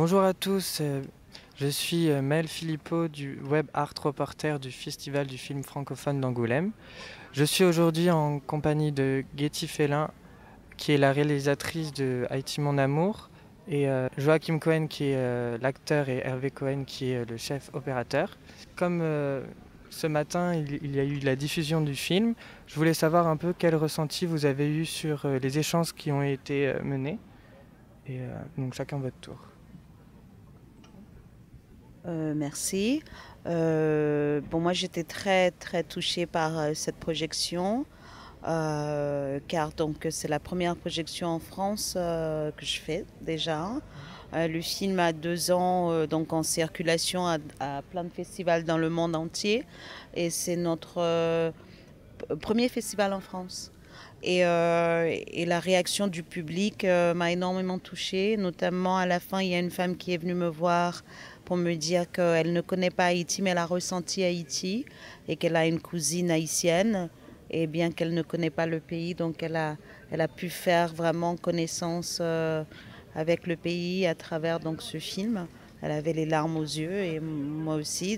Bonjour à tous, je suis Maël Philippot du Web Art Reporter du Festival du film francophone d'Angoulême. Je suis aujourd'hui en compagnie de Getty Félin, qui est la réalisatrice de Haïti Mon Amour, et Joachim Cohen, qui est l'acteur, et Hervé Cohen, qui est le chef opérateur. Comme ce matin, il y a eu la diffusion du film, je voulais savoir un peu quel ressenti vous avez eu sur les échanges qui ont été menés. Et donc chacun votre tour. Merci. Moi j'étais très très touchée par cette projection, car donc c'est la première projection en France que je fais déjà. Le film a 2 ans donc en circulation à plein de festivals dans le monde entier, et c'est notre premier festival en France. Et la réaction du public m'a énormément touchée. Notamment à la fin, il y a une femme qui est venue me voir pour me dire qu'elle ne connaît pas Haïti, mais elle a ressenti Haïti et qu'elle a une cousine haïtienne. Et bien qu'elle ne connaît pas le pays, donc elle a pu faire vraiment connaissance avec le pays à travers donc ce film. Elle avait les larmes aux yeux et moi aussi.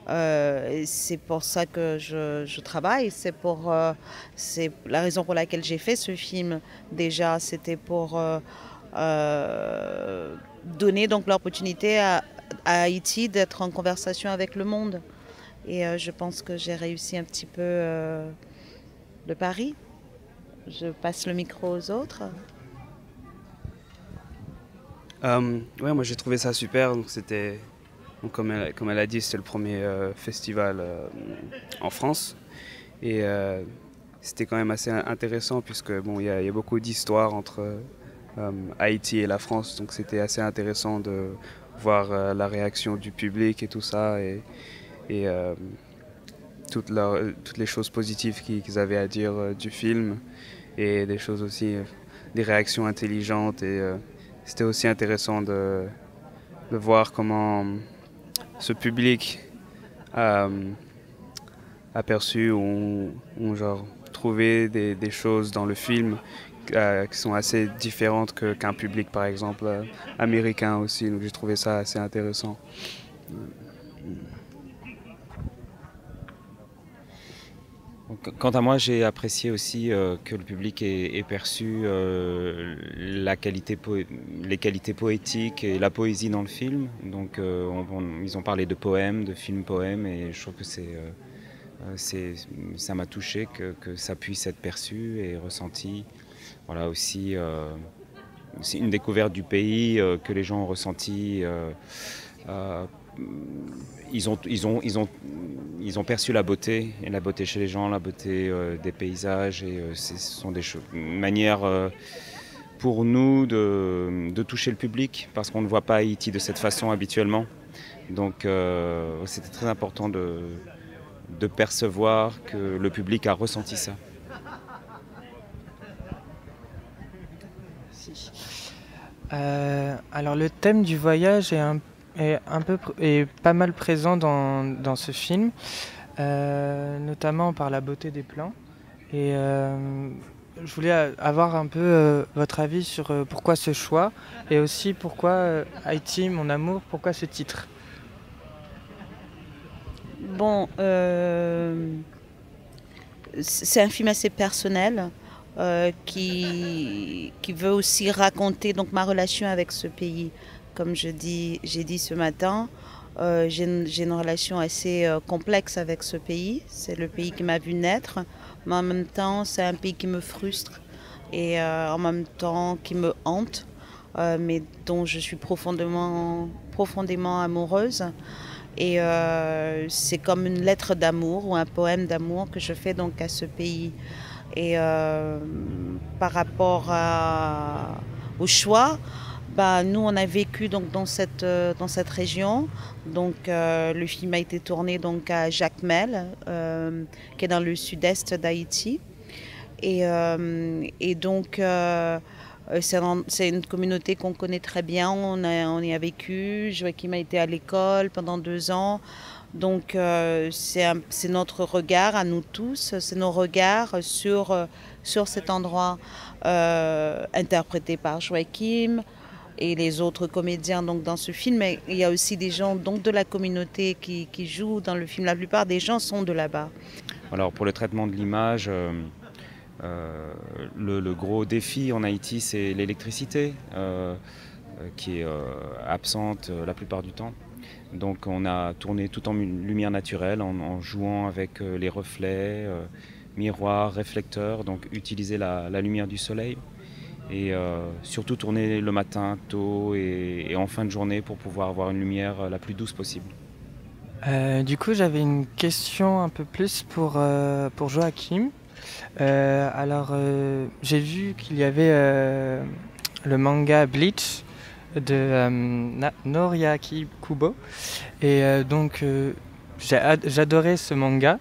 C'est pour ça que je travaille. C'est la raison pour laquelle j'ai fait ce film. Déjà, c'était pour donner donc l'opportunité à Haïti d'être en conversation avec le monde. Et je pense que j'ai réussi un petit peu le pari. Je passe le micro aux autres. Ouais, moi j'ai trouvé ça super. Donc c'était, donc, comme elle a dit, c'était le premier festival en France. Et c'était quand même assez intéressant puisque bon, il y a beaucoup d'histoires entre Haïti et la France. Donc c'était assez intéressant de voir la réaction du public et tout ça. Et toutes les choses positives qu'ils avaient à dire du film. Et des choses aussi, des réactions intelligentes. Et c'était aussi intéressant de voir comment ce public a aperçu ou genre trouvé des choses dans le film qui sont assez différentes qu'un public par exemple américain aussi. Donc j'ai trouvé ça assez intéressant. Donc, quant à moi, j'ai apprécié aussi que le public ait perçu les qualités poétiques et la poésie dans le film. Donc, ils ont parlé de poèmes, de films-poèmes, et je trouve que ça m'a touché que ça puisse être perçu et ressenti. Voilà aussi, c'est une découverte du pays que les gens ont ressenti. Euh, ils ont perçu la beauté, et la beauté chez les gens, la beauté des paysages, et ce sont une manière pour nous de toucher le public, parce qu'on ne voit pas Haïti de cette façon habituellement. Donc c'était très important de percevoir que le public a ressenti ça. Alors le thème du voyage est pas mal présent dans ce film, notamment par la beauté des plans. Et je voulais avoir un peu votre avis sur pourquoi ce choix, et aussi pourquoi Haïti, mon amour, pourquoi ce titre. Bon, c'est un film assez personnel qui veut aussi raconter donc ma relation avec ce pays. Comme j'ai dit ce matin, j'ai une relation assez complexe avec ce pays. C'est le pays qui m'a vu naître, mais en même temps, c'est un pays qui me frustre et en même temps qui me hante, mais dont je suis profondément amoureuse. Et c'est comme une lettre d'amour ou un poème d'amour que je fais donc à ce pays. Et par rapport au choix, bah, nous on a vécu donc dans cette région. Donc le film a été tourné donc à Jacmel, qui est dans le sud-est d'Haïti. Et donc c'est une communauté qu'on connaît très bien. On y a vécu. Joachim a été à l'école pendant 2 ans. Donc c'est notre regard à nous tous, c'est nos regards sur cet endroit interprété par Joachim, et les autres comédiens donc, dans ce film. Mais il y a aussi des gens donc, de la communauté qui jouent dans le film. La plupart des gens sont de là-bas. Alors pour le traitement de l'image, le gros défi en Haïti, c'est l'électricité qui est absente la plupart du temps. Donc on a tourné tout en lumière naturelle, en jouant avec les reflets, miroirs, réflecteurs, donc utiliser la lumière du soleil. Et surtout tourner le matin tôt et en fin de journée pour pouvoir avoir une lumière la plus douce possible. Du coup, j'avais une question un peu plus pour Joachim. J'ai vu qu'il y avait le manga Bleach de Noriaki Kubo. Et j'adorais ce manga.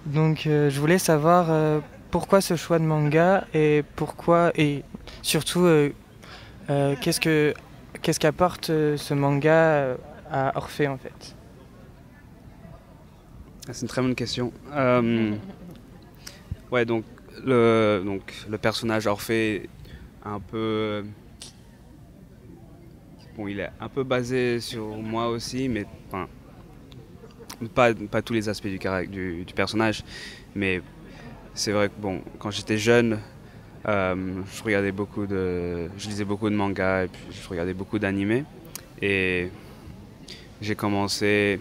Donc je voulais savoir pourquoi ce choix de manga et surtout qu'est-ce qu'apporte ce manga à Orphée en fait. C'est une très bonne question. Ouais, donc le personnage Orphée, un peu, bon, il est un peu basé sur moi aussi, mais enfin, pas tous les aspects du personnage, mais c'est vrai que bon, quand j'étais jeune, je lisais beaucoup de mangas et puis je regardais beaucoup d'animés, et j'ai commencé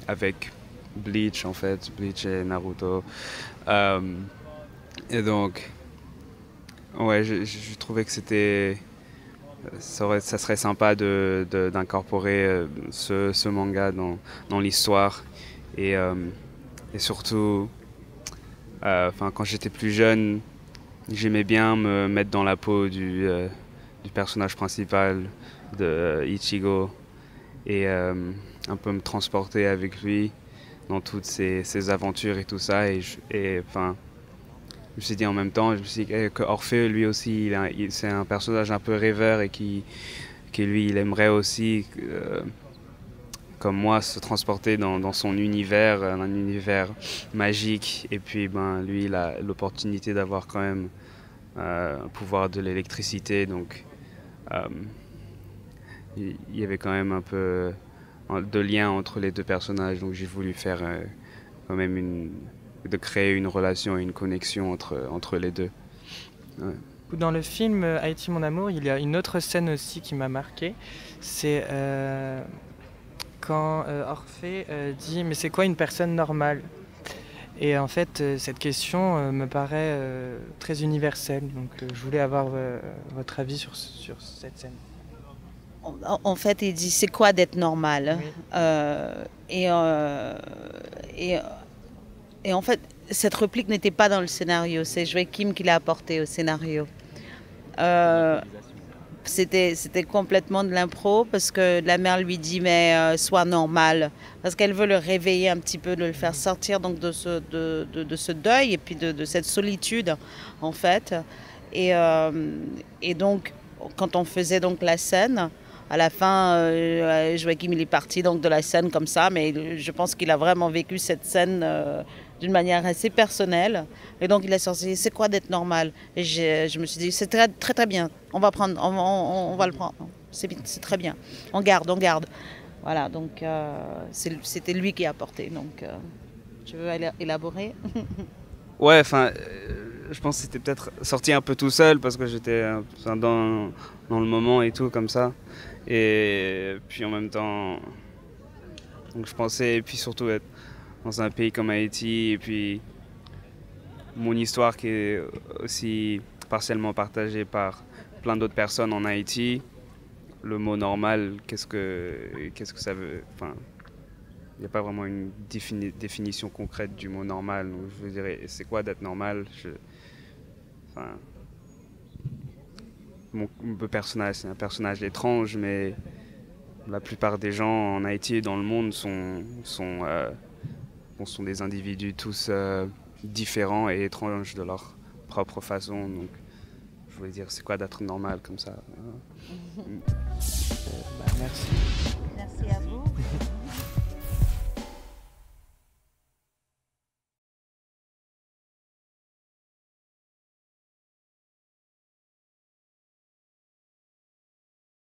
avec Bleach en fait, Bleach et Naruto. Et donc, ouais, je trouvais que ça serait sympa d'incorporer ce manga dans l'histoire. Et surtout, quand j'étais plus jeune, j'aimais bien me mettre dans la peau du personnage principal, de Ichigo, et un peu me transporter avec lui dans toutes ses aventures et tout ça. Je me suis dit en même temps, que Orphée, lui aussi, c'est un personnage un peu rêveur et qui lui, il aimerait aussi, comme moi, se transporter dans son univers, un univers magique. Et puis, lui, il a l'opportunité d'avoir quand même un pouvoir de l'électricité. Donc, il y avait quand même un peu de lien entre les deux personnages. Donc, j'ai voulu faire quand même de créer une relation et une connexion entre les deux. Ouais. Dans le film Haïti mon amour, il y a une autre scène aussi qui m'a marqué. C'est quand Orphée dit « mais c'est quoi une personne normale ?» Et en fait, cette question me paraît très universelle. Donc je voulais avoir votre avis sur cette scène. En fait, il dit « c'est quoi d'être normal ?» Oui. Et en fait, cette réplique n'était pas dans le scénario. C'est Joachim qui l'a apporté au scénario. C'était complètement de l'impro parce que la mère lui dit « mais sois normal ». Parce qu'elle veut le réveiller un petit peu, de le faire sortir donc, de ce deuil et puis de cette solitude, en fait. Et donc, quand on faisait donc la scène, à la fin, Joachim il est parti donc, de la scène comme ça, mais je pense qu'il a vraiment vécu cette scène d'une manière assez personnelle. Et donc il a sorti « c'est quoi d'être normal ?» Et je me suis dit « c'est très, très très bien, on va le prendre, c'est très bien, on garde ». Voilà, donc c'était lui qui a apporté. Donc, tu veux élaborer? Ouais, je pense que c'était peut-être sorti un peu tout seul parce que j'étais dans le moment et tout comme ça. Et puis en même temps, donc je pensais, et puis surtout être dans un pays comme Haïti, et puis mon histoire qui est aussi partiellement partagée par plein d'autres personnes en Haïti. Le mot normal, qu'est-ce que ça veut, enfin, il n'y a pas vraiment une définition concrète du mot normal. Donc je veux dire, c'est quoi d'être normal? Mon personnage, c'est un personnage étrange, mais la plupart des gens en Haïti et dans le monde sont des individus tous différents et étranges de leur propre façon. Donc, je voulais dire, c'est quoi d'être normal comme ça? Merci. Merci à vous.